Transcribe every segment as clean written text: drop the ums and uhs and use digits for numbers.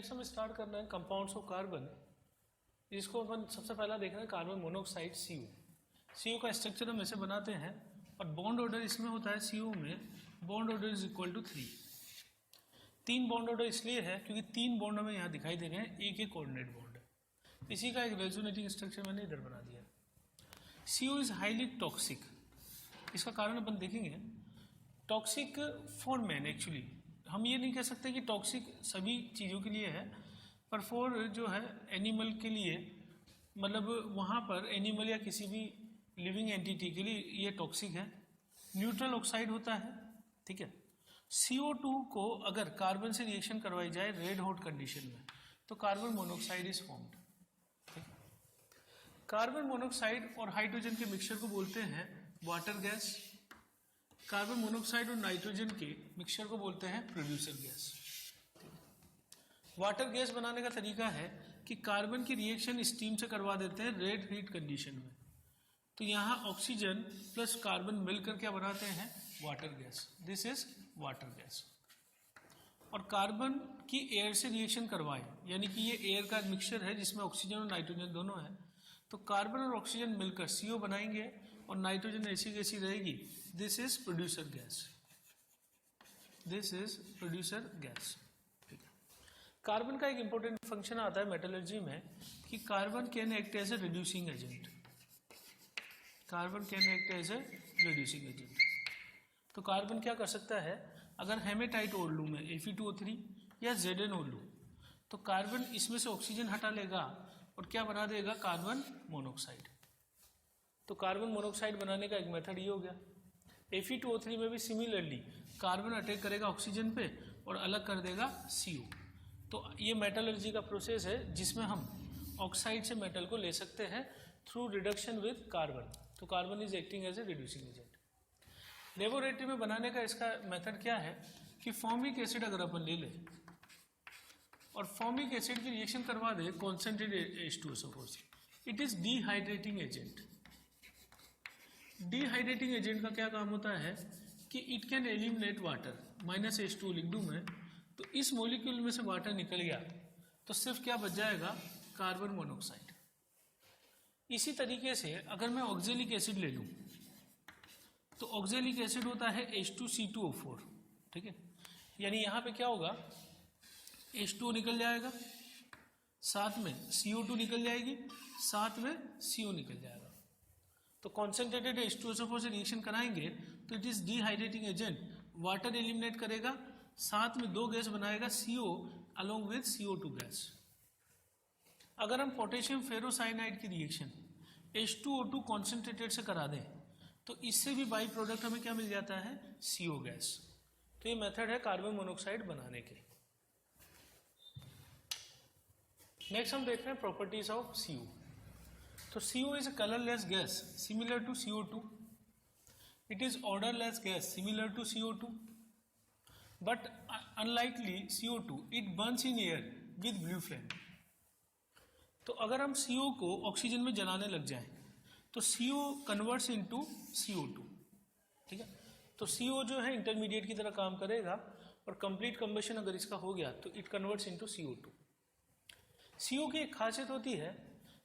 Next हम start करना है कंपाउंड्स ऑफ कार्बन। इसको अपन सबसे पहला देख रहे हैं कार्बन मोनोऑक्साइड CO। CO का स्ट्रक्चर हम ऐसे बनाते हैं और बॉन्ड ऑर्डर इसमें होता है CO में bond order is equal to 3। 3 bond order इसलिए है क्योंकि 3 बॉन्ड हमें यहाँ दिखाई दे रहे हैं, एक एक कोऑर्डिनेट बॉन्ड है। इसी का एक रेजोनेटिंग स्ट्रक्चर मैंने इधर बना दिया। CO is highly toxic. इसका कारण अपन देखेंगे। टॉक्सिक फॉर मैन, एक्चुअली हम ये नहीं कह सकते कि टॉक्सिक सभी चीज़ों के लिए है, पर फॉर जो है एनिमल के लिए, मतलब वहाँ पर एनिमल या किसी भी लिविंग एंटिटी के लिए ये टॉक्सिक है। न्यूट्रल ऑक्साइड होता है, ठीक है। CO2 को अगर कार्बन से रिएक्शन करवाई जाए रेड हॉट कंडीशन में तो कार्बन मोनोऑक्साइड इज फॉर्म्ड, ठीक है। कार्बन मोनोऑक्साइड और हाइड्रोजन के मिक्सचर को बोलते हैं वाटर गैस। कार्बन मोनोऑक्साइड और नाइट्रोजन के मिक्सचर को बोलते हैं प्रोड्यूसर गैस। वाटर गैस बनाने का तरीका है कि कार्बन की रिएक्शन स्टीम से करवा देते हैं रेड हीट कंडीशन में, तो यहाँ ऑक्सीजन प्लस कार्बन मिलकर क्या बनाते हैं water gas. This is water gas. और कार्बन की एयर से रिएक्शन करवाएं, यानी कि ये एयर का मिक्सचर है जिसमें ऑक्सीजन और नाइट्रोजन दोनों है, तो कार्बन और ऑक्सीजन मिलकर CO बनाएंगे और नाइट्रोजन ऐसी कैसी रहेगी। This is producer gas. This is producer gas, ठीक है। कार्बन का एक इंपॉर्टेंट फंक्शन आता है मेटलर्जी में कि carbon can act as a reducing agent. Carbon can act as a reducing agent. तो कार्बन क्या कर सकता है, अगर हेमेटाइट ओर लूँ मैं Fe2O3 या Zn ओर लूँ तो कार्बन इसमें से ऑक्सीजन हटा लेगा और क्या बना देगा कार्बन मोनोऑक्साइड। तो कार्बन मोनोऑक्साइड बनाने का एक मेथड ये हो गया। Fe2O3 में भी सिमिलरली कार्बन अटैक करेगा ऑक्सीजन पे और अलग कर देगा CO। तो ये मेटलर्जी का प्रोसेस है जिसमें हम ऑक्साइड से मेटल को ले सकते हैं थ्रू रिडक्शन विद कार्बन। तो carbon is acting as a reducing agent. Laboratory में बनाने का इसका मेथड क्या है कि फॉर्मिक एसिड अगर अपन ले लें और फॉर्मिक एसिड की रिएक्शन करवा दे कॉन्सेंट्रेटेड H2SO4 से, it is dehydrating agent. Dehydrating agent का क्या काम होता है कि it can eliminate water, -H2 लिख दूं मैं, तो इस मॉलिक्यूल में से वाटर निकल गया तो सिर्फ क्या बच जाएगा कार्बन मोनोऑक्साइड। इसी तरीके से अगर मैं ऑक्जेलिक एसिड ले लूं तो ऑक्जेलिक एसिड होता है H2C2O4, ठीक है। यानी यहां पे क्या होगा, H2O निकल जाएगा, साथ में CO2 निकल जाएगी, साथ में CO निकल जाएगा। तो कॉन्सेंट्रेटेड H2SO4 से रिएक्शन कराएंगे तो it is dehydrating agent, water eliminate करेगा, साथ में 2 गैस बनाएगा CO along with CO2 gas. अगर हम पोटेशियम फेरोसाइनाइड की रिएक्शन H2O2 कॉन्सेंट्रेटेड से करा दें तो इससे भी बाई प्रोडक्ट हमें क्या मिल जाता है CO गैस। तो ये मेथड है कार्बन मोनोऑक्साइड बनाने के। नेक्स्ट हम देख रहे हैं प्रॉपर्टीज ऑफ CO। तो CO is a colourless gas similar to CO2। It is odourless gas similar to CO2, but unlikely CO2 it burns in air with blue flame. तो अगर हम CO को ऑक्सीजन में जलाने लग जाएं तो CO कन्वर्ट्स इनटू CO2, ठीक है। तो CO जो है इंटरमीडिएट की तरह काम करेगा और कंप्लीट कंबशन अगर इसका हो गया तो it converts into CO2। CO की एक खासियत होती है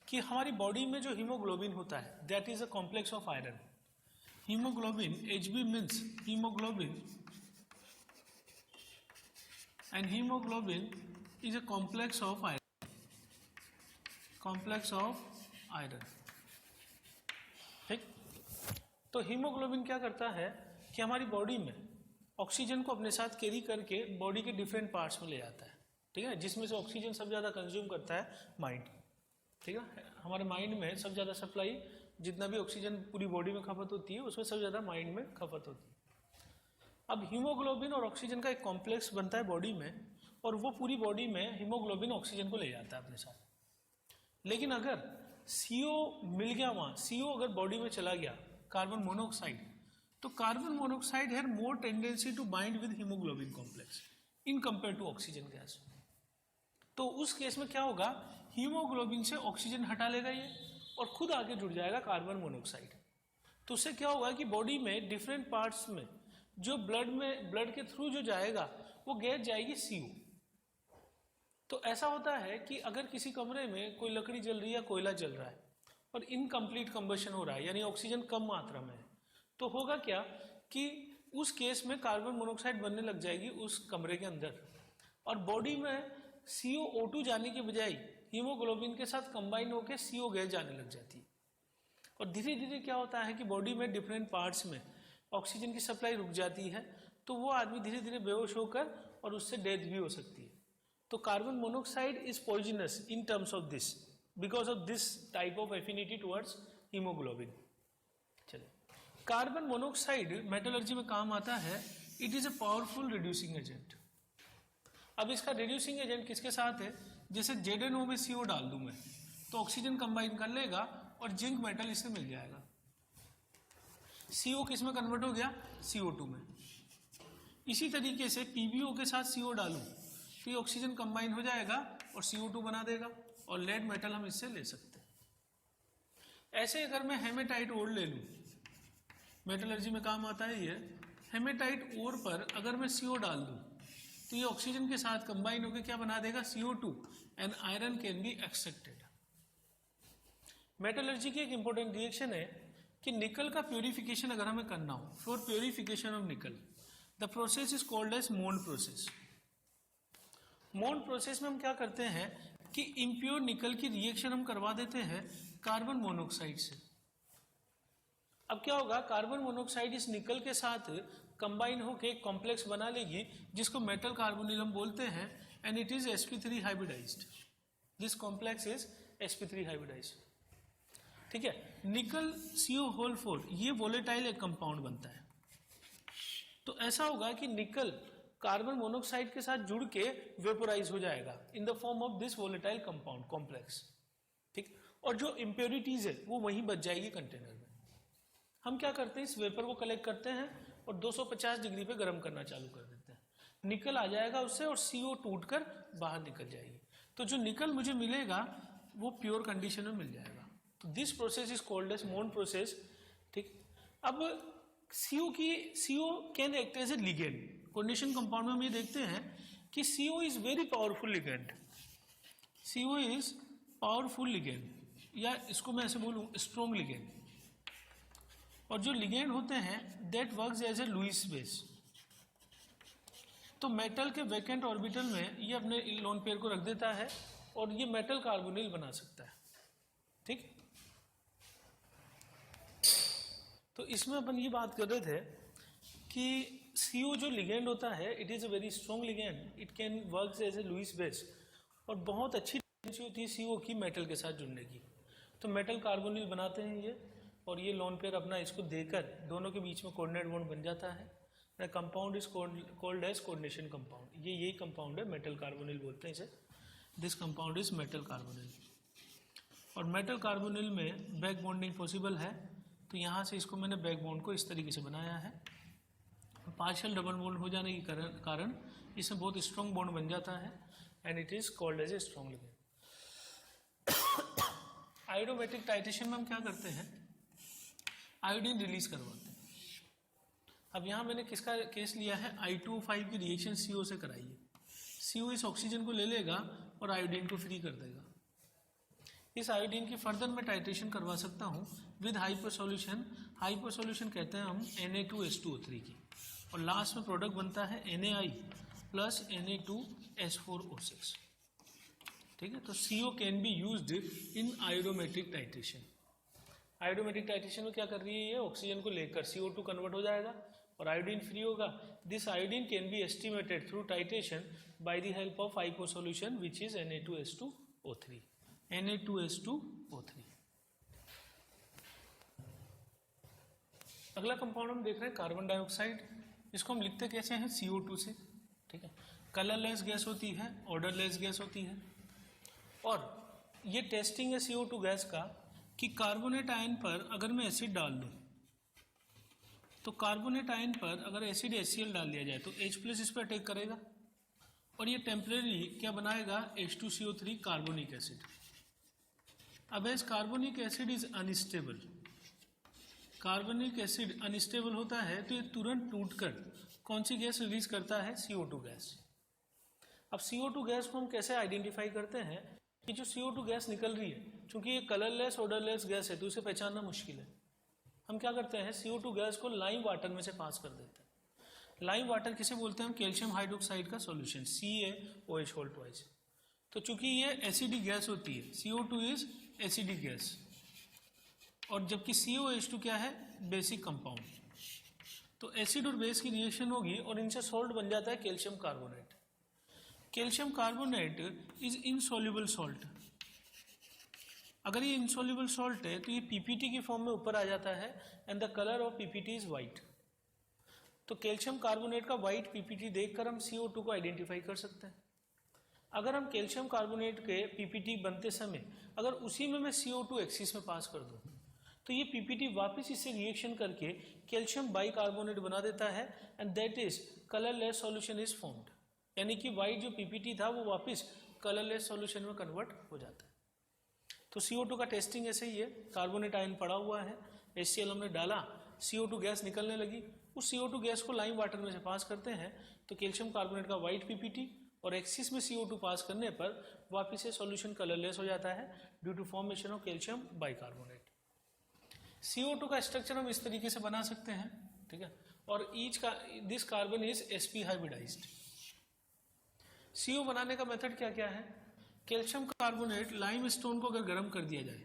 कि हमारी बॉडी में जो हीमोग्लोबिन होता है that is a complex of iron. Haemoglobin HB means haemoglobin, and haemoglobin is a complex of iron, complex of iron, ठीक। तो हीमोग्लोबिन क्या करता है कि हमारी बॉडी में ऑक्सीजन को अपने साथ कैरी करके बॉडी के डिफरेंट पार्ट्स में ले जाता है, ठीक है। जिसमें से ऑक्सीजन सबसे ज़्यादा कंज्यूम करता है माइंड, ठीक है। हमारे माइंड में सबसे ज़्यादा सप्लाई, जितना भी ऑक्सीजन पूरी बॉडी में खपत होती है उसमें सबसे ज़्यादा माइंड में खपत होती है। अब हीमोग्लोबिन और ऑक्सीजन का एक कॉम्प्लेक्स बनता है बॉडी में और वो पूरी बॉडी में हीमोग्लोबिन ऑक्सीजन को ले जाता है अपने साथ। लेकिन अगर CO मिल गया वहाँ, CO अगर बॉडी में चला गया कार्बन मोनोऑक्साइड, तो carbon monoxide have more tendency to bind with haemoglobin complex in compare to oxygen gas. तो उस केस में क्या होगा, हीमोग्लोबिन से ऑक्सीजन हटा लेगा ये और खुद आगे जुड़ जाएगा कार्बन मोनोऑक्साइड। तो उससे क्या होगा कि बॉडी में डिफरेंट पार्ट्स में जो ब्लड के थ्रू जो जाएगा वो गैस जाएगी CO। तो ऐसा होता है कि अगर किसी कमरे में कोई लकड़ी जल रही है, कोयला जल रहा है और इनकम्प्लीट कंबशन हो रहा है, यानी ऑक्सीजन कम मात्रा में है, तो होगा क्या कि उस केस में कार्बन मोनोऑक्साइड बनने लग जाएगी उस कमरे के अंदर, और बॉडी में CO2 जाने के बजाय हीमोग्लोबिन के साथ कंबाइन होकर CO गैस जाने लग जाती है। और धीरे धीरे क्या होता है कि बॉडी में डिफरेंट पार्ट्स में ऑक्सीजन की सप्लाई रुक जाती है, तो वो आदमी धीरे धीरे बेहोश होकर और उससे डेथ भी हो सकती है। तो carbon monoxide is poisonous in terms of this, because of this type of affinity towards haemoglobin. चलिए, कार्बन मोनोऑक्साइड मेटलर्जी में काम आता है। It is a powerful reducing agent. अब इसका रिड्यूसिंग एजेंट किसके साथ है? जैसे ZnO में CO डाल दूं मैं, तो ऑक्सीजन कंबाइन कर लेगा और जिंक मेटल इससे मिल जाएगा। CO किस में कन्वर्ट हो गया? CO2 में। इसी तरीके से PbO के साथ CO डालूं तो ये ऑक्सीजन कंबाइन हो जाएगा और CO2 बना देगा, और लेड मेटल हम इससे ले सकते हैं। ऐसे अगर मैं हेमेटाइट ओर ले लूं, मेटलर्जी में काम आता है ये। हेमेटाइट ओर पर अगर मैं CO डाल दूं तो ये ऑक्सीजन के साथ कंबाइन होकर क्या बना देगा? CO2, and iron can be extracted. Metallurgy की एक इंपॉर्टेंट रिएक्शन है कि निकल का प्योरिफिकेशन अगर हमें करना हो, for purification of nickel the process is called as Mond process. Mond process में हम क्या करते हैं कि इम्प्योर निकल की रिएक्शन हम करवा देते हैं कार्बन मोनोऑक्साइड से। अब क्या होगा? कार्बन मोनोऑक्साइड इस निकल के साथ कंबाइन होकर एक कॉम्प्लेक्स बना लेगी जिसको मेटल कार्बोनिल हम बोलते हैं, and it is sp3 hybridised. This complex is sp3 hybridised. ठीक है, निकल CO4 ये वोलेटाइल एक कंपाउंड बनता है। तो ऐसा होगा कि निकल कार्बन मोनोऑक्साइड के साथ जुड़ के वेपोराइज हो जाएगा in the form of this volatile compound complex. ठीक, और जो इम्प्योरिटीज है वो वहीं बच जाएगी कंटेनर में। हम क्या करते हैं? इस वेपर को कलेक्ट करते हैं और 250 डिग्री पे गर्म करना चालू कर देते हैं। निकल आ जाएगा उससे और CO टूटकर बाहर निकल जाएगी। तो जो निकल मुझे मिलेगा वो प्योर कंडीशन में मिल जाएगा। तो this process is called as Mond process. ठीक, अब CO can act as a ligand. Coordination compound में हम ये देखते हैं कि CO is very powerful ligand. CO is powerful ligand, या इसको मैं ऐसे बोलूं स्ट्रॉन्ग लिगेंड। और जो लिगेंड होते हैं that works as a Lewis base. तो मेटल के वैकेंट ऑर्बिटल में ये अपने लोन पेयर को रख देता है और ये मेटल कार्बोनिल बना सकता है। ठीक, तो इसमें अपन ये बात कर रहे थे कि CO जो लिगेंड होता है it is a very strong ligand, it can work as a Lewis base, और बहुत अच्छी टेंडेंसी होती है CO की मेटल के साथ जुड़ने की। तो मेटल कार्बोनिल बनाते हैं ये, और ये लोन पेयर अपना इसको देकर दोनों के बीच में कोऑर्डिनेट बॉन्ड बन जाता है। The compound is called as coordination compound. ये यही कंपाउंड है, मेटल कार्बोनिल बोलते हैं इसे। This compound is metal carbonyl. और मेटल कार्बोनिल में बैक बॉन्डिंग पॉसिबल है, तो यहाँ से इसको मैंने बैक बॉन्ड को इस तरीके से बनाया है। पार्शियल डबल बॉन्ड हो जाने के कारण इसमें बहुत स्ट्रॉन्ग बॉन्ड बन जाता है, and it is called as a strong ligand. Iodometric titration में हम क्या करते हैं? आयोडीन रिलीज करवाते हैं। अब यहाँ मैंने किसका केस लिया है? I2O5 की रिएक्शन CO से कराई है। CO इस ऑक्सीजन को ले लेगा और आयोडीन को फ्री कर देगा। इस आयोडीन की फर्दर मैं टाइट्रेशन करवा सकता हूँ with hyper solution. Hyper solution कहते हैं हम Na2H2O3 की, और लास्ट में प्रोडक्ट बनता है NaI प्लस Na2H4O6। ठीक है, तो CO can be used in आयोडोमेट्रिक titration. आयोडोमेट्रिक titration में क्या कर रही है? ये ऑक्सीजन को लेकर CO2 कन्वर्ट हो जाएगा और आयोडीन फ्री होगा। This iodine can be estimated through titration by the help of hyper solution which is Na2H2O3। Na2H2O3। अगला कंपाउंड हम देख रहे हैं कार्बन डाइऑक्साइड। इसको हम लिखते कैसे हैं? CO2 से। ठीक है, कलरलेस गैस होती है, ऑर्डरलेस गैस होती है, और ये टेस्टिंग है CO2 गैस का कि कार्बोनेट आयन पर अगर मैं एसिड डाल दूं, तो कार्बोनेट आयन पर अगर एसिड HCl डाल दिया जाए तो H+ इस पर अटैक करेगा और ये टेम्परेरी क्या बनाएगा? H2CO3 carbonic acid. अब as carbonic acid is unstable, carbonic acid unstable होता है तो ये तुरंत टूटकर कौन सी गैस रिलीज करता है? CO2 gas. अब CO2 गैस को हम कैसे आइडेंटिफाई करते हैं कि जो CO2 गैस निकल रही है, चूंकि ये कलरलेस ओडरलेस गैस है तो इसे पहचानना मुश्किल है। हम क्या करते हैं, CO2 गैस को लाइम वाटर में से पास कर देते हैं। लाइम वाटर किसे बोलते हैं हम, कैल्शियम हाइड्रोक्साइड का सॉल्यूशन CaOH2। तो चूंकि ये एसिडिक गैस होती है, CO2 इज एसिडिक गैस, और जबकि COH2 क्या है, बेसिक कंपाउंड। तो एसिड और बेस की रिएक्शन होगी और इनसे सॉल्ट बन जाता है calcium carbonate. Calcium carbonate is insoluble salt. अगर ये इनसॉल्युबल सॉल्ट है तो ये PPT की फॉर्म में ऊपर आ जाता है and the colour of PPT is white. तो कैल्शियम कार्बोनेट का वाइट PPT देखकर हम CO2 को आइडेंटिफाई कर सकते हैं। अगर हम कैल्शियम कार्बोनेट के PPT बनते समय अगर उसी में मैं CO2 एक्सिस में पास कर दूं तो ये PPT वापस इससे रिएक्शन करके कैल्शियम बाइकार्बोनेट बना देता है and that is colourless solution is formed. यानी कि वाइट जो PPT था वो वापस कलरलेस सॉल्यूशन में कन्वर्ट हो जाता है। तो CO2 का टेस्टिंग ऐसे ही है, कार्बोनेट आयन पड़ा हुआ है, HCl हमने डाला, CO2 गैस निकलने लगी, उस CO2 गैस को लाइम वाटर में से पास करते हैं तो कैल्शियम कार्बोनेट का वाइट PPT और एक्सिस में CO2 पास करने पर वापस से सॉल्यूशन कलरलेस हो जाता है due to formation of calcium bicarbonate. CO2 का स्ट्रक्चर हम इस तरीके से बना सकते हैं, ठीक है, और ईच का this carbon is sp hybridised. CO बनाने का मेथड क्या क्या है, कैल्शियम कार्बोनेट लाइम स्टोन को अगर गर्म कर दिया जाए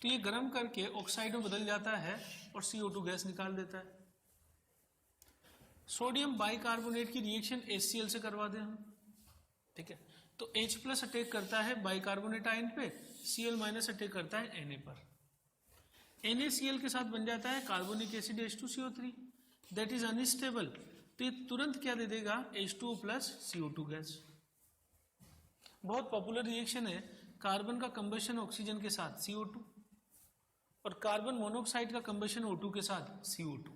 तो ये गर्म करके ऑक्साइड में बदल जाता है और CO2 गैस निकाल देता है। सोडियम बाइकार्बोनेट की रिएक्शन HCl से करवा दें हम, ठीक है, तो H+ अटैक करता है बाइकार्बोनेट आयन पे, Cl- अटैक करता है Na पर। NaCl के साथ बन जाता है carbonic acid H2CO3 that is unstable. तो ये तुरंत क्या दे देगा, H2O+ CO2 गैस। बहुत पॉपुलर रिएक्शन है कार्बन का कंबशन ऑक्सीजन के साथ CO2 और कार्बन मोनोऑक्साइड का कंबशन O2 के साथ CO2,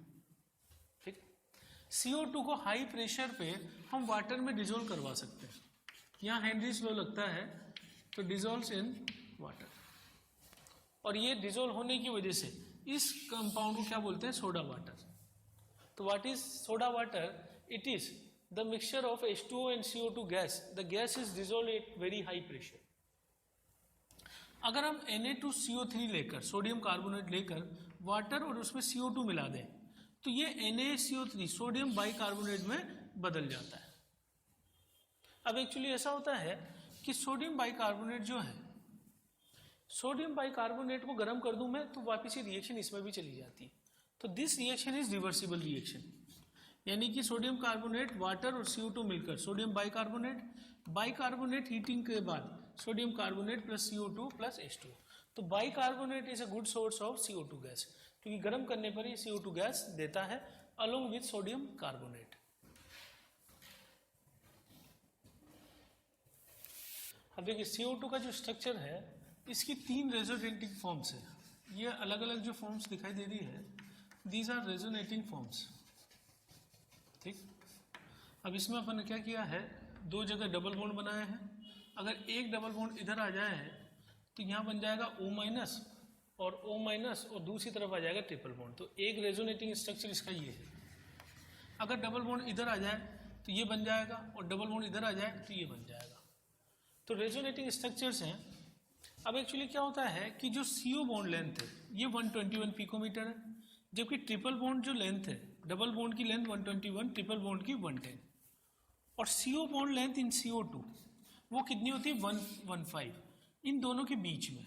ठीक। CO2 को हाई प्रेशर पे हम वाटर में डिजोल्व करवा सकते हैं। यहाँ हेनरीज लॉ लगता है तो डिजोल्व्स इन वाटर, और ये डिजोल्व होने की वजह से इस कंपाउंड को क्या बोलते हैं, सोडा वाटर। तो what is soda water, it is the mixture of H2O and CO2 gas, the gas is dissolved at very high pressure। अगर हम Na2CO3 लेकर सोडियम कार्बोनेट लेकर वाटर और उसमें CO2 मिला दें तो ये NaCO3 सोडियम बाइकार्बोनेट में बदल जाता है। अब एक्चुअली ऐसा होता है कि सोडियम बाइकार्बोनेट जो है, सोडियम बाइकार्बोनेट को गर्म कर दूं मैं तो वापस ये रिएक्शन इसमें भी चली जाती है। तो this reaction is reversible reaction, यानी कि सोडियम कार्बोनेट वाटर और CO2 मिलकर सोडियम बाइकार्बोनेट, बाइकार्बोनेट हीटिंग के बाद sodium carbonate plus CO2 plus H2। तो bicarbonate is a good source of CO2 gas, क्योंकि गर्म करने पर ये CO2 गैस देता है अलोंग विथ सोडियम कार्बोनेट। अब देखिए CO2 का जो स्ट्रक्चर है इसकी 3 रेजोनेटिंग फॉर्म्स है। ये अलग अलग जो फॉर्म्स दिखाई दे रही है, दीज आर रेजोनेटिंग फॉर्म्स, ठीक। अब इसमें अपन ने क्या किया है, 2 जगह डबल बॉन्ड बनाए हैं। अगर एक डबल बॉन्ड इधर आ जाए तो यहाँ बन जाएगा O- और O- और दूसरी तरफ आ जाएगा ट्रिपल बॉन्ड। तो एक रेजोनेटिंग स्ट्रक्चर इसका ये है। अगर डबल बॉन्ड इधर आ जाए तो ये बन जाएगा, और डबल बॉन्ड इधर आ जाए तो ये बन जाएगा। तो रेजोनेटिंग स्ट्रक्चर्स हैं। अब एक्चुअली क्या होता है कि जो CO बॉन्ड लेंथ है ये 121 पिकोमीटर है, जबकि ट्रिपल बॉन्ड जो लेंथ है, डबल बॉन्ड की लेंथ 121, ट्रिपल बॉन्ड की 110, और CO bond length in CO2 वो कितनी होती है, 115 इन दोनों के बीच में,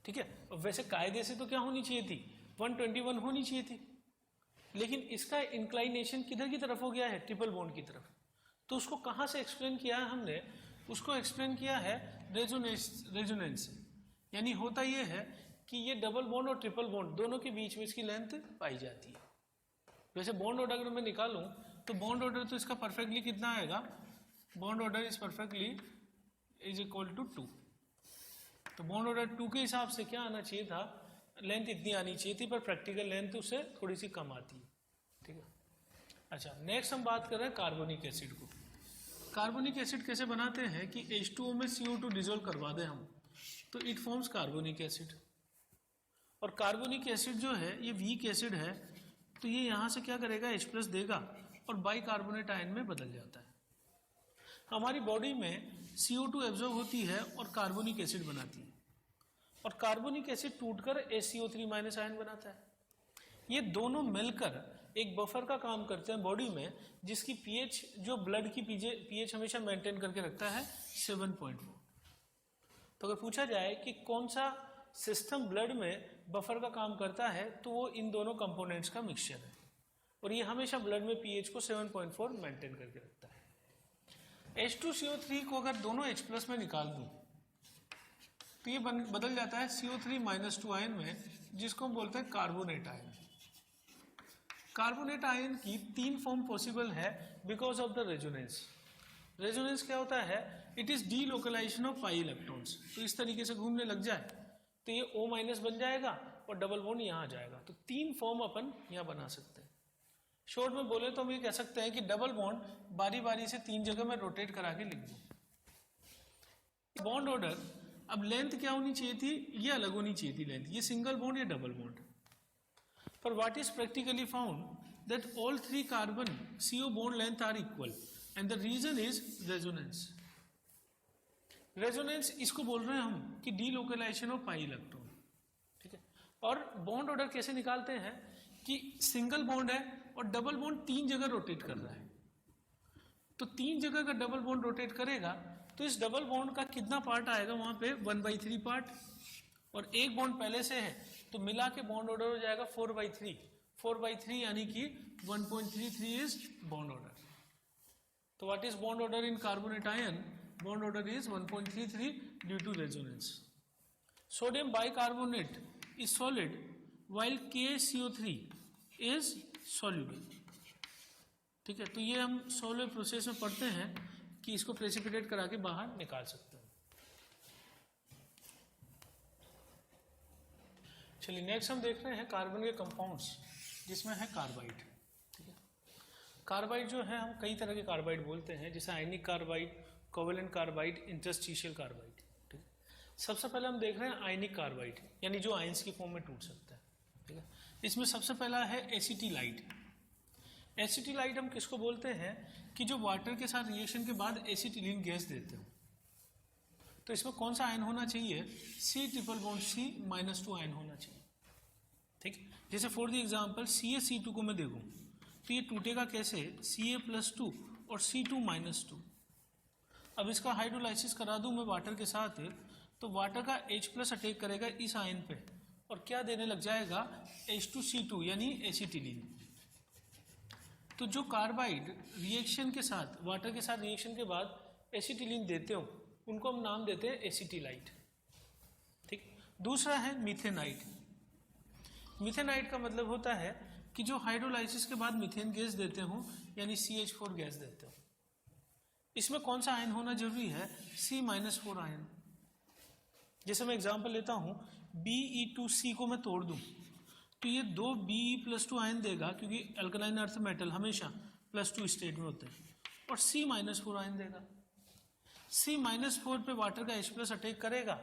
ठीक है। और वैसे कायदे से तो क्या होनी चाहिए थी, 121 होनी चाहिए थी, लेकिन इसका इंक्लाइनेशन किधर की तरफ हो गया है, ट्रिपल बॉन्ड की तरफ। तो उसको कहाँ से एक्सप्लेन किया है हमने, उसको एक्सप्लेन किया है रेजोनेंस से। यानी होता ये है कि ये डबल बॉन्ड और ट्रिपल बॉन्ड दोनों के बीच में इसकी लेंथ पाई जाती है। वैसे बॉन्ड ऑर्डर अगर मैं निकालूं तो बॉन्ड ऑर्डर तो इसका परफेक्टली कितना आएगा, bond order is perfectly is equal to 2। तो बॉन्ड ऑर्डर 2 के हिसाब से क्या आना चाहिए था, लेंथ इतनी आनी चाहिए थी, पर प्रैक्टिकल लेंथ उससे थोड़ी सी कम आती है, ठीक है। अच्छा, नेक्स्ट हम बात कर रहे हैं कार्बोनिक एसिड को। कार्बोनिक एसिड कैसे बनाते हैं कि H2O में CO2 डिजोल्व करवा दें हम तो इट फॉर्म्स कार्बोनिक एसिड। और कार्बोनिक एसिड जो है ये वीक एसिड है, तो ये यहाँ से क्या करेगा, H+ देगा और बाइकार्बोनेट आयन में बदल जाता है। हमारी बॉडी में CO2 एब्जॉर्ब होती है और कार्बोनिक एसिड बनाती है, और कार्बोनिक एसिड टूटकर HCO3 माइनस आयन बनाता है। ये दोनों मिलकर एक बफर का काम करते हैं बॉडी में, जिसकी पीएच, जो ब्लड की पीएच हमेशा मेंटेन करके रखता है 7.4। तो अगर पूछा जाए कि कौन सा सिस्टम ब्लड में बफर का काम करता है, तो वो इन दोनों कंपोनेंट्स का मिक्सचर है, और ये हमेशा ब्लड में पीएच को 7.4 मेंटेन करके रखता है। H2CO3 को अगर दोनों H+ में निकाल दूं तो ये बदल जाता है CO3-2 आयन में, जिसको हम बोलते हैं कार्बोनेट आयन। कार्बोनेट आयन की 3 फॉर्म पॉसिबल है because of the resonance. Resonance क्या होता है? It is delocalisation of pi electrons. तो इस तरीके से घूमने लग जाए तो ये O- बन जाएगा और डबल बॉन्ड यहाँ आ जाएगा। तो 3 फॉर्म अपन यहाँ बना सकते हैं। शॉर्ट में बोले तो हम ये कह सकते हैं कि डबल बॉन्ड बारी बारी से 3 जगह में रोटेट करा के लिख दूं। बॉन्ड ऑर्डर, अब लेंथ क्या होनी चाहिए थी? ये अलग होनी चाहिए थी लेंथ, ये सिंगल बॉन्ड या डबल बॉन्ड। पर what is practically found that all 3 carbon CO bond length are equal and the reason is resonance. Resonance इसको बोल रहे हैं हम कि डीलोकलाइजेशन ऑफ पाई इलेक्ट्रॉन, ठीक है। और बॉन्ड ऑर्डर कैसे निकालते हैं कि सिंगल बॉन्ड है और डबल बॉन्ड 3 जगह रोटेट कर रहा है, तो 3 जगह का डबल बॉन्ड रोटेट करेगा तो इस डबल बॉन्ड का कितना पार्ट आएगा वहां पे? 1/3 पार्ट, और एक बॉन्ड पहले से है तो मिला के बॉन्ड ऑर्डर हो जाएगा 4/3। 4/3 यानी कि 1.33 इज बॉन्ड ऑर्डर। तो what is bond order in carbonate ion? Bond order is 1.33 due to resonance. Sodium bicarbonate is solid while KCO3 is soluble, ठीक है। तो ये हम सोलर प्रोसेस में पढ़ते हैं कि इसको प्रेसिपिटेट करा के बाहर निकाल सकते हैं। चलिए नेक्स्ट हम देख रहे हैं कार्बन के कंपाउंड्स, जिसमें है कार्बाइड, ठीक है। कार्बाइड जो है, हम कई तरह के कार्बाइड बोलते हैं, जैसे ionic carbide, covalent carbide, interstitial carbide, ठीक है। सबसे पहले हम देख रहे हैं आयनिक कार्बाइड, यानी जो आयंस की फॉर्म में टूट सकता है, ठीक है। इसमें सबसे पहला है एसिटिलाइट। एसिटिलाइट हम किसको बोलते हैं? कि जो वाटर के साथ रिएक्शन के बाद एसिटिलीन गैस देते हो। तो इसमें कौन सा आयन होना चाहिए? C∼C-2 आयन होना चाहिए, ठीक। जैसे फॉर द एग्जांपल CaC2 को मैं देखूं तो ये टूटेगा कैसे? Ca+2 और C2-2। अब इसका हाइड्रोलाइसिस करा दूं मैं वाटर के साथ, तो वाटर का H+ अटैक करेगा इस आयन पे और क्या देने लग जाएगा? H2C2 यानी एसिटिलीन। तो जो कार्बाइड रिएक्शन के साथ, वाटर के साथ रिएक्शन के बाद एसिटिलीन देते हो, उनको हम नाम देते हैं एसिटिलाइट, ठीक। दूसरा है मिथेनाइट। मिथेनाइट का मतलब होता है कि जो हाइड्रोलाइसिस के बाद मिथेन गैस देते हो, यानी CH4 गैस देते हो। इसमें कौन सा आयन होना जरूरी है? C-4 ion. जैसे मैं एग्जांपल लेता हूं, Be2C को मैं तोड़ दूं तो ये 2 Be+2 आयन देगा, क्योंकि अल्कलाइन अर्थ मेटल हमेशा +2 स्टेट में होते हैं, और C-4 आयन देगा। C-4 पे वाटर का H+ अटैक करेगा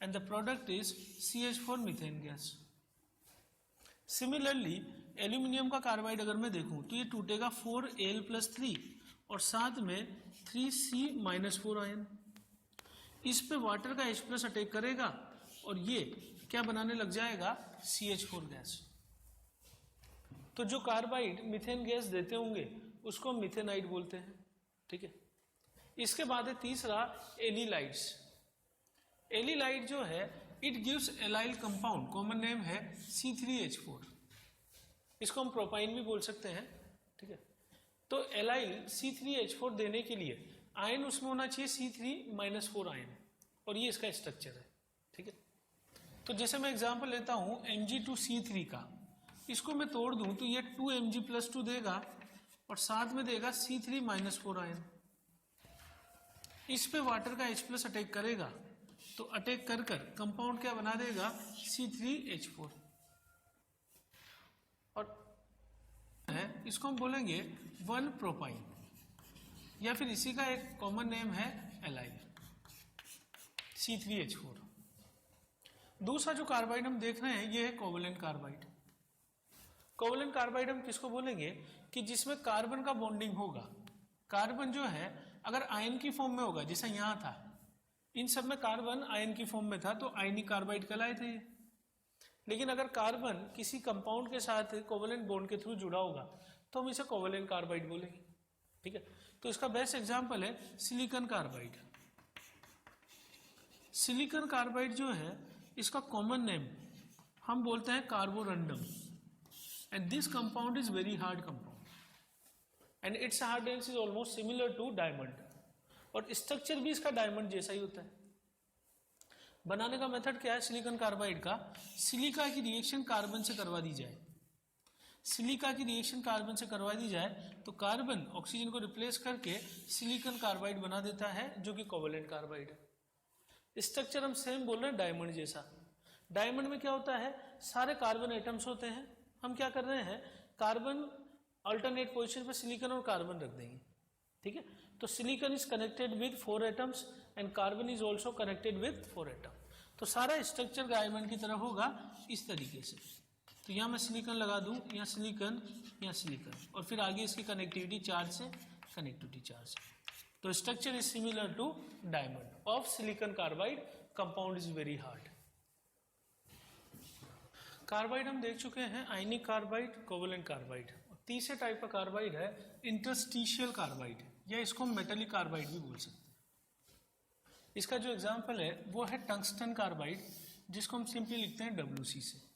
and the product is CH4 methane gas. Similarly aluminium का कार्बाइड अगर मैं देखूं तो ये टूटेगा 4Al+3 और साथ में 3C-4 आयन। इस पे वाटर का H+ अटैक करेगा और ये क्या बनाने लग जाएगा? CH4 gas. तो जो कार्बाइड मीथेन गैस देते होंगे उसको हम मिथेनाइट बोलते हैं, ठीक है। इसके बाद है तीसरा एलिलाइट्स। एलिलाइट जो है, it gives allyl compound, common name है C3H4। इसको हम प्रोपाइन भी बोल सकते हैं, ठीक है। तो एलाइल C3H4 देने के लिए आयन उसमें होना चाहिए C3-4 आयन, और ये इसका स्ट्रक्चर है, ठीक है। तो जैसे मैं एग्जांपल लेता हूं Mg2C3 का, इसको मैं तोड़ दूं तो ये 2Mg+2 देगा और साथ में देगा C3-4 आयन। इस पे वाटर का H+ अटैक करेगा तो अटैक कर कर कंपाउंड क्या बना देगा? C3H4। और है इसको हम बोलेंगे 1 प्रोपाइन, या फिर इसी का एक कॉमन नेम है एलाइल, C3H4। दूसरा जो कार्बाइड हम देख रहे हैं ये है कोवेलेंट कार्बाइड। कोवेलेंट कार्बाइड हम किसको बोलेंगे? कि जिसमें कार्बन का बॉन्डिंग होगा। कार्बन जो है अगर आयन की फॉर्म में होगा, जैसा यहाँ था, इन सब में कार्बन आयन की फॉर्म में था तो आयनिक कार्बाइड कहलाए थे ये। लेकिन अगर कार्बन किसी कंपाउंड के साथ कोवेलेंट बॉन्ड के थ्रू जुड़ा होगा तो हम इसे कोवेलेंट कार्बाइड बोलेंगे, ठीक है। तो इसका बेस्ट एग्जांपल है सिलिकॉन कार्बाइड। सिलिकॉन कार्बाइड जो है इसका कॉमन नेम हम बोलते हैं carborundum, and this compound is very hard compound and its hardness is almost similar to diamond, और स्ट्रक्चर भी इसका डायमंड जैसा ही होता है। बनाने का मेथड क्या है सिलिकॉन कार्बाइड का? सिलिका की रिएक्शन कार्बन से करवा दी जाए, सिलिका की रिएक्शन कार्बन से करवा दी जाए तो कार्बन ऑक्सीजन को रिप्लेस करके सिलिकॉन कार्बाइड बना देता है जो कि कोवेलेंट कार्बाइड है। स्ट्रक्चर हम सेम बोल रहे हैं डायमंड जैसा। डायमंड में क्या होता है, सारे कार्बन एटम्स होते हैं, हम क्या कर रहे हैं कार्बन अल्टरनेट पोजीशन पर सिलिकॉन और कार्बन रख देंगे, ठीक है। तो silicon is connected with 4 atoms and carbon is also connected with 4 atom. तो सारा स्ट्रक्चर डायमंड की तरह होगा इस तरीके से। तो यहाँ मैं सिलिकॉन लगा दूं, यहाँ सिलिकॉन, यहाँ सिलिकॉन, और फिर आगे इसकी कनेक्टिविटी चार्ज से, कनेक्टिविटी चार्ज से। तो structure is similar to diamond of silicon carbide, compound is very hard. Carbide हम देख चुके हैं, आयनिक कार्बाइड, कोवेलेंट कार्बाइड। तीसरे टाइप का कार्बाइड है इंटरस्टिशियल कार्बाइड, या इसको हम मेटलिक कार्बाइड भी बोल सकते हैं। इसका जो एग्जाम्पल है वो है टंगस्टन कार्बाइड, जिसको हम सिंपली लिखते हैं WC से।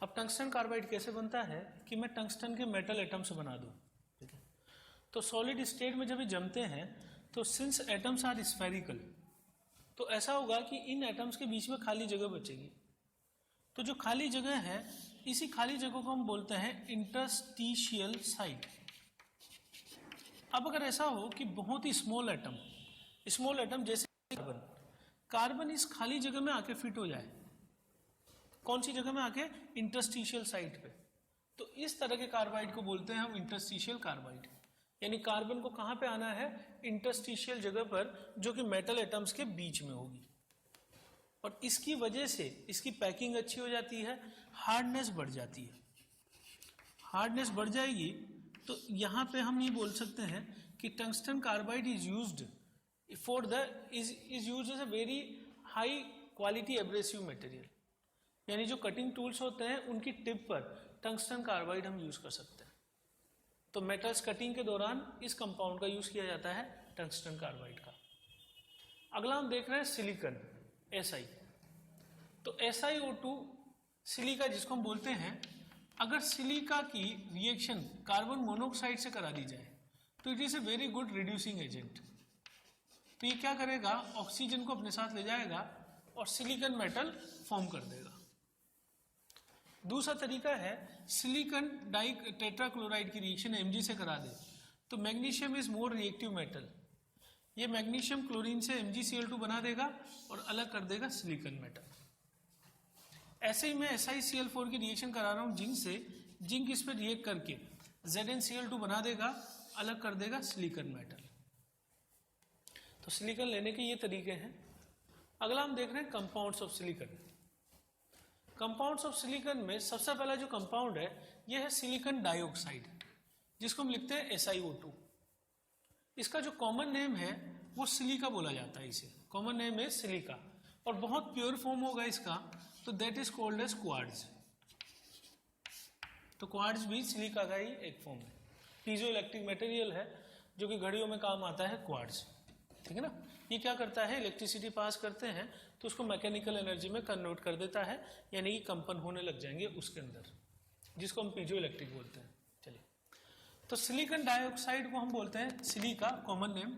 अब टंगस्टन कार्बाइड कैसे बनता है कि मैं टंगस्टन के मेटल एटम्स बना दूं, ठीक है। तो सॉलिड स्टेट में जब ये जमते हैं तो सिंस एटम्स आर स्फेरिकल, तो ऐसा होगा कि इन एटम्स के बीच में खाली जगह बचेगी। तो जो खाली जगह है, इसी खाली जगह को हम बोलते हैं इंटरस्टिशियल साइट। अब अगर ऐसा हो कि बहुत ही स्मॉल एटम जैसे कार्बन, कार्बन इस खाली जगह में आके फिट हो जाए, कौन सी जगह में आके? इंटरस्टिशियल साइट पे। तो इस तरह के कार्बाइड को बोलते हैं हम इंटरस्टिशियल कार्बाइड। यानी कार्बन को कहाँ पे आना है? इंटरस्टिशियल जगह पर, जो कि मेटल एटम्स के बीच में होगी, और इसकी वजह से इसकी पैकिंग अच्छी हो जाती है, हार्डनेस बढ़ जाती है। हार्डनेस बढ़ जाएगी तो यहाँ पे हम ये बोल सकते हैं कि tungsten carbide is used for the is used as a very high quality abrasive material. यानी जो कटिंग टूल्स होते हैं उनकी टिप पर टंगस्टन कार्बाइड हम यूज कर सकते हैं। तो मेटल्स कटिंग के दौरान इस कंपाउंड का यूज किया जाता है, टंगस्टन कार्बाइड का। अगला हम देख रहे हैं सिलिकॉन, SI। तो SiO2 सिलिका जिसको हम बोलते हैं, अगर सिलिका की रिएक्शन कार्बन मोनोऑक्साइड से करा दी जाए तो it is a very good reducing agent. तो ये क्या करेगा, ऑक्सीजन को अपने साथ ले जाएगा और सिलिकॉन मेटल फॉर्म कर देगा। दूसरा तरीका है सिलिकॉन डाई टेट्राक्लोराइड की रिएक्शन Mg से करा दे तो magnesium is more reactive metal. ये मैग्नीशियम क्लोरीन से MgCl2 बना देगा और अलग कर देगा सिलिकॉन मेटल। ऐसे ही मैं SiCl4 की रिएक्शन करा रहा हूँ जिंक से, जिंक इस पर रिएक्ट करके ZnCl2 बना देगा, अलग कर देगा सिलिकॉन मेटल। तो सिलिकॉन लेने के ये तरीके हैं। अगला हम देख रहे हैं compounds of silicon. Compounds of silicon में सबसे पहला जो कंपाउंड है ये है सिलिकॉन डाइऑक्साइड, जिसको हम लिखते हैं SiO2। इसका जो कॉमन नेम है वो सिलिका बोला जाता है, इसे कॉमन नेम है सिलिका, और बहुत प्योर फॉर्म होगा इसका तो that is called as quartz. तो क्वार्ट्ज भी सिलिका का ही एक फॉर्म है। पीजो इलेक्ट्रिक मटेरियल है जो कि घड़ियों में काम आता है, क्वार्ट्ज, ठीक है ना। ये क्या करता है, इलेक्ट्रिसिटी पास करते हैं तो उसको मैकेनिकल एनर्जी में कन्वर्ट कर देता है, यानी कि कंपन होने लग जाएंगे उसके अंदर, जिसको हम पीजो इलेक्ट्रिक बोलते हैं। चलिए, तो सिलिकॉन डाइऑक्साइड को हम बोलते हैं सिलिका, कॉमन नेम।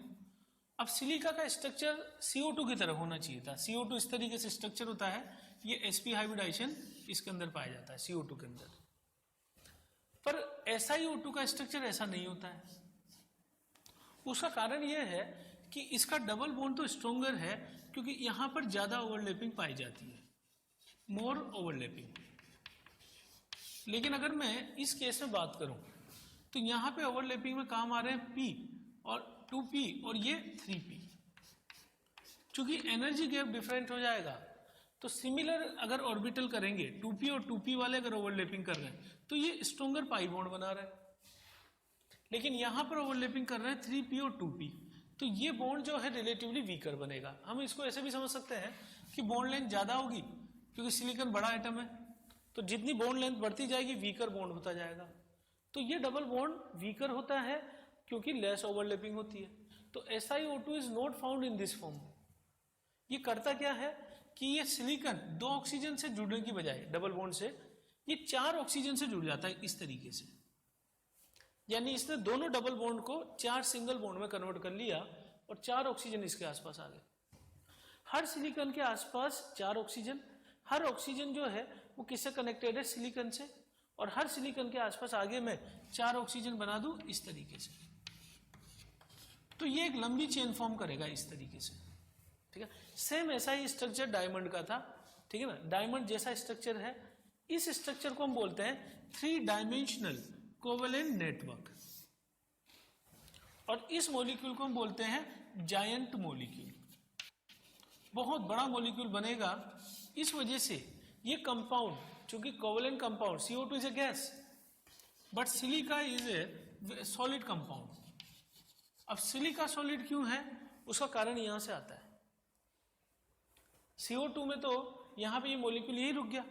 अब सिलिका का स्ट्रक्चर CO2 की तरह होना चाहिए था। CO2 इस तरीके से स्ट्रक्चर होता है, ये sp हाइब्रिडाइजेशन इसके अंदर पाया जाता है CO2 के अंदर। पर SiO2 का स्ट्रक्चर ऐसा नहीं होता है। उसका कारण यह है कि इसका डबल बॉन्ड तो स्ट्रोंगर है क्योंकि यहां पर ज्यादा ओवरलैपिंग पाई जाती है, मोर ओवरलैपिंग। लेकिन अगर मैं इस केस में बात करूं तो यहां पे ओवरलैपिंग में काम आ रहे हैं P और 2P और ये 3P। चूंकि एनर्जी गैप डिफरेंट हो जाएगा तो सिमिलर अगर ऑर्बिटल करेंगे 2P और 2P वाले अगर ओवरलैपिंग कर रहे हैं तो ये स्ट्रोंगर पाई बॉन्ड बना रहा है। लेकिन यहाँ पर ओवरलैपिंग कर रहे हैं 3p और 2p, तो ये बॉन्ड जो है रिलेटिवली वीकर बनेगा। हम इसको ऐसे भी समझ सकते हैं कि बॉन्ड लेंथ ज्यादा होगी क्योंकि सिलिकॉन बड़ा आइटम है, तो जितनी बॉन्ड लेंथ बढ़ती जाएगी वीकर बॉन्ड होता जाएगा। तो ये डबल बॉन्ड वीकर होता है क्योंकि लेस ओवरलैपिंग होती है। तो SiO2 is not found in this form. ये करता क्या है कि ये सिलिकॉन 2 ऑक्सीजन से जुड़ने की बजाय डबल बॉन्ड से ये 4 ऑक्सीजन से जुड़ जाता है इस तरीके से, यानी इसने दोनों डबल बॉन्ड को 4 सिंगल बॉन्ड में कन्वर्ट कर लिया और 4 ऑक्सीजन इसके आसपास आ गए। हर सिलिकॉन के आसपास 4 ऑक्सीजन, हर ऑक्सीजन जो है वो किससे कनेक्टेड है, सिलिकॉन से, और हर सिलिकॉन के आसपास आगे मैं 4 ऑक्सीजन बना दूं इस तरीके से, तो ये एक लंबी चेन फॉर्म करेगा इस तरीके से, ठीक है। सेम ऐसा ही स्ट्रक्चर डायमंड का था, ठीक है ना, डायमंड जैसा स्ट्रक्चर है। इस स्ट्रक्चर को हम बोलते हैं 3 डायमेंशनल कोवेलेंट नेटवर्क, और इस मॉलिक्यूल को हम बोलते हैं जायंट मॉलिक्यूल। बहुत बड़ा मॉलिक्यूल बनेगा, इस वजह से ये कंपाउंड, चूंकि covalent compound CO2 is a gas but silica is a solid compound. अब सिलिका सॉलिड क्यों है, उसका कारण यहां से आता है। CO2 में तो यहां पे ये मॉलिक्यूल यही रुक गया,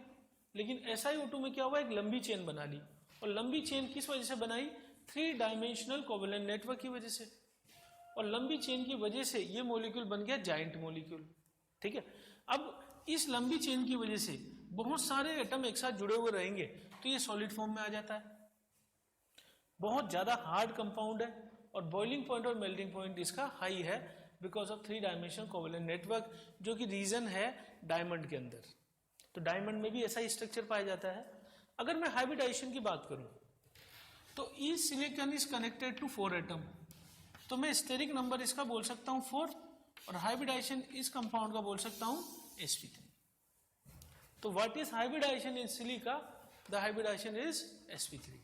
लेकिन SiO2 में क्या हुआ, एक लंबी चेन बना ली, और लंबी चेन किस वजह से बनाई, 3 डायमेंशनल कोवेलेंट नेटवर्क की वजह से, और लंबी चेन की वजह से ये मॉलिक्यूल बन गया जायंट मॉलिक्यूल, ठीक है। अब इस लंबी चेन की वजह से बहुत सारे एटम एक साथ जुड़े हुए रहेंगे तो ये सॉलिड फॉर्म में आ जाता है। बहुत ज्यादा हार्ड कंपाउंड है और बॉइलिंग पॉइंट और मेल्टिंग पॉइंट इसका हाई है because of 3 dimensional covalent network, जो कि रीजन है डायमंड के अंदर। तो डायमंड में भी ऐसा ही स्ट्रक्चर पाया जाता है। अगर मैं हाइब्रिडाइजेशन की बात करूं तो each silicon is connected to 4 atom, तो मैं स्टेरिक नंबर इसका बोल सकता हूं 4, और हाइब्रिडाइजेशन इस कंपाउंड का बोल सकता हूं sp3। तो what is hybridization in silica, the hybridization is sp3।